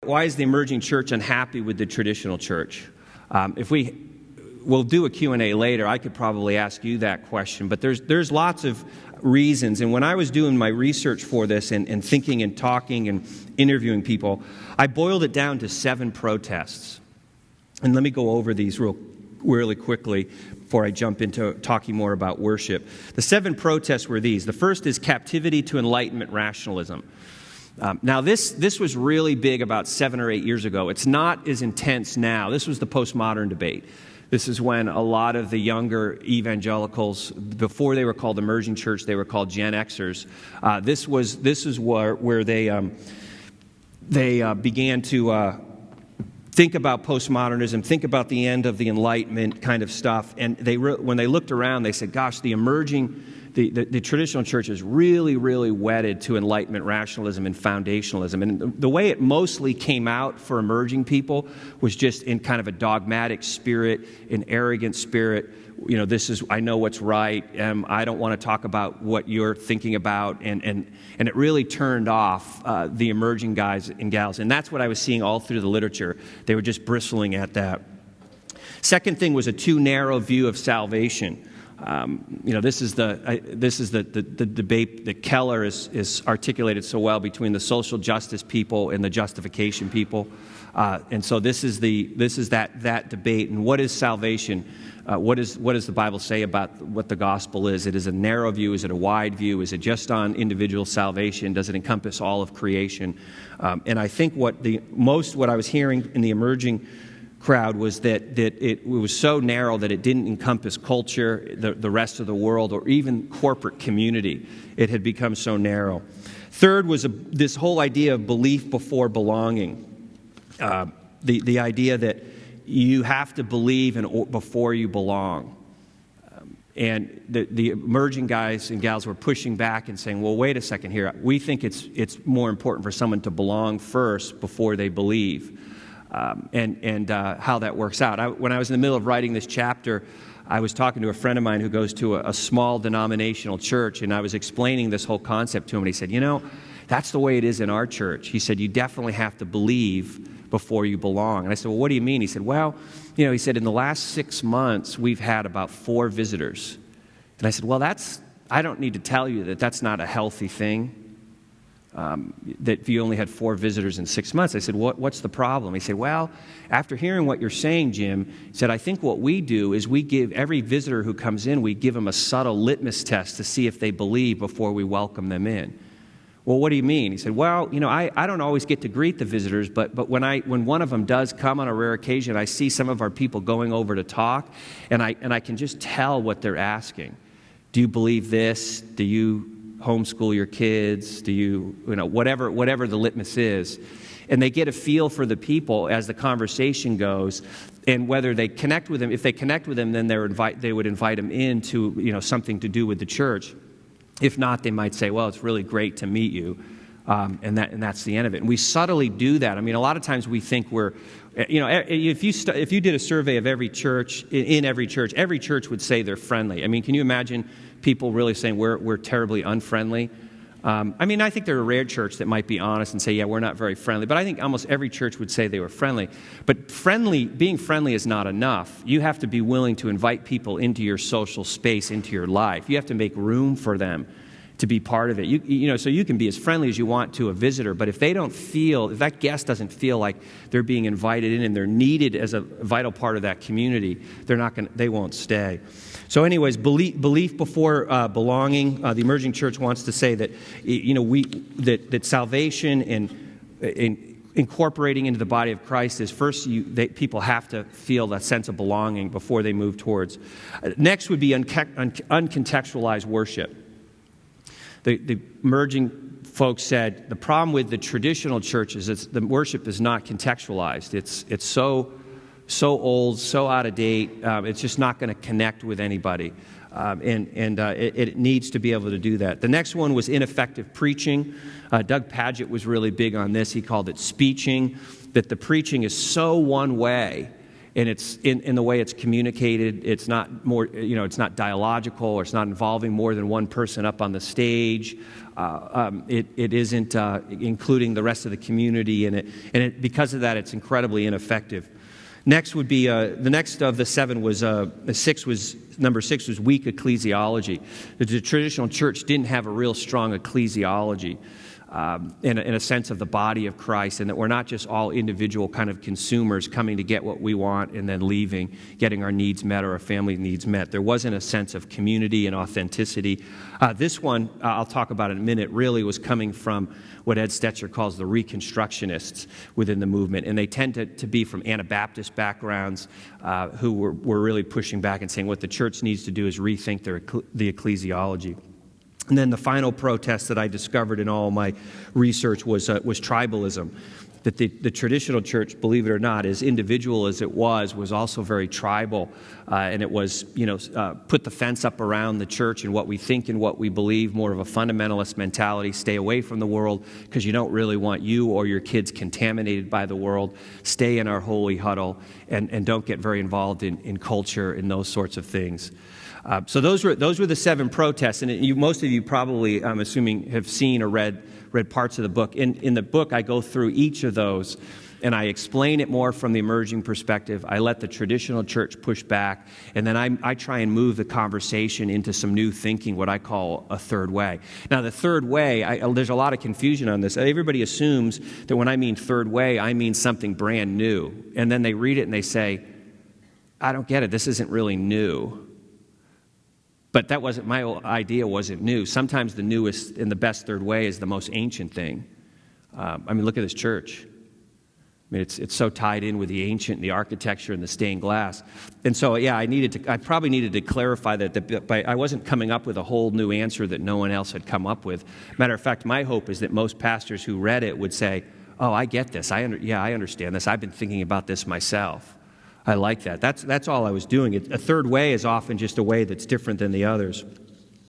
why is the emerging church unhappy with the traditional church? We'll do a Q&A later. I could probably ask you that question, but there's lots of reasons. And when I was doing my research for this and thinking and talking and interviewing people, I boiled it down to 7 protests. And let me go over these really quickly before I jump into talking more about worship. The 7 protests were these. The first is captivity to Enlightenment rationalism. Now, this was really big about 7 or 8 years ago. It's not as intense now. This was the postmodern debate. This is when a lot of the younger evangelicals, before they were called emerging church, they were called Gen Xers. This is where they began to think about postmodernism, think about the end of the Enlightenment kind of stuff. And when they looked around, they said, gosh, the traditional church is really, really wedded to Enlightenment rationalism and foundationalism. And the way it mostly came out for emerging people was just in kind of a dogmatic spirit, an arrogant spirit. I know what's right. I don't want to talk about what you're thinking about. And it really turned off the emerging guys and gals. And that's what I was seeing all through the literature. They were just bristling at that. Second thing was a too narrow view of salvation. This is the debate that Keller is articulated so well between the social justice people and the justification people, and so this is that debate. And what is salvation? What does the Bible say about what the gospel is? It is a narrow view. Is it a wide view? Is it just on individual salvation? Does it encompass all of creation? And I think what I was hearing in the emerging crowd was that it was so narrow that it didn't encompass culture, the rest of the world, or even corporate community. It had become so narrow. Third was this whole idea of belief before belonging. The idea that you have to believe before you belong. And the emerging guys and gals were pushing back and saying, well, wait a second here. We think it's more important for someone to belong first before they believe. And how that works out. When I was in the middle of writing this chapter, I was talking to a friend of mine who goes to a small denominational church, and I was explaining this whole concept to him, and he said, that's the way it is in our church. He said, you definitely have to believe before you belong. And I said, well, what do you mean? He said, well, he said, in the last 6 months, we've had about 4 visitors. And I said, well, I don't need to tell you that that's not a healthy thing. That you only had 4 visitors in 6 months. I said, what's the problem? He said, well, after hearing what you're saying, Jim, he said, I think what we do is we give every visitor who comes in, we give them a subtle litmus test to see if they believe before we welcome them in. Well, what do you mean? He said, well, I don't always get to greet the visitors, but when one of them does come on a rare occasion, I see some of our people going over to talk, and I can just tell what they're asking. Do you believe this? Do you homeschool your kids? Do you whatever the litmus is? And they get a feel for the people as the conversation goes, and whether they connect with them. If they connect with them, then they would invite them into something to do with the church. If not, they might say, well, it's really great to meet you, and that's the end of it. And we subtly do that. I mean, a lot of times we think we're, if you did a survey of every church would say they're friendly. I mean, can you imagine people really saying we're terribly unfriendly? I think there are a rare church that might be honest and say, yeah, we're not very friendly. But I think almost every church would say they were friendly. But being friendly is not enough. You have to be willing to invite people into your social space, into your life. You have to make room for them to be part of it. So you can be as friendly as you want to a visitor, but if that guest doesn't feel like they're being invited in and they're needed as a vital part of that community, they won't stay. So anyways, belief before belonging. The emerging church wants to say that that salvation and incorporating into the body of Christ is first people have to feel that sense of belonging before they move towards. Next would be uncontextualized worship. The emerging folks said the problem with the traditional churches is the worship is not contextualized. It's so old, so out of date. It's just not going to connect with anybody, and it needs to be able to do that. The next one was ineffective preaching. Doug Padgett was really big on this. He called it speeching. That the preaching is so one way. and it's in the way it's communicated. It's not more, it's not dialogical, or it's not involving more than one person up on the stage. It isn't including the rest of the community in it, and because of that, it's incredibly ineffective. Next would be the next of the seven was number 6 was weak ecclesiology. The traditional church didn't have a real strong ecclesiology. In a sense of the body of Christ, and that we're not just all individual kind of consumers coming to get what we want and then leaving, getting our needs met or our family needs met. There wasn't a sense of community and authenticity. This one, I'll talk about in a minute, really was coming from what Ed Stetzer calls the Reconstructionists within the movement, and they tend to be from Anabaptist backgrounds who were really pushing back and saying what the church needs to do is rethink the ecclesiology. And then the final protest that I discovered in all my research was tribalism. That the traditional church, believe it or not, as individual as it was also very tribal. And it was, put the fence up around the church and what we think and what we believe, more of a fundamentalist mentality. Stay away from the world because you don't really want you or your kids contaminated by the world. Stay in our holy huddle and don't get very involved in culture and those sorts of things. So those were the 7 protests, and most of you probably, I'm assuming, have seen or read parts of the book. In the book, I go through each of those, and I explain it more from the emerging perspective. I let the traditional church push back, and then I try and move the conversation into some new thinking, what I call a third way. Now, the third way, there's a lot of confusion on this. Everybody assumes that when I mean third way, I mean something brand new, and then they read it and they say, I don't get it, this isn't really new. But that wasn't, my idea wasn't new. Sometimes the newest and the best third way is the most ancient thing. Look at this church. It's so tied in with the ancient, the architecture, and the stained glass. And so, I probably needed to clarify that I wasn't coming up with a whole new answer that no one else had come up with. Matter of fact, my hope is that most pastors who read it would say, oh, I get this. I understand this. I've been thinking about this myself. I like that. That's all I was doing. A third way is often just a way that's different than the others.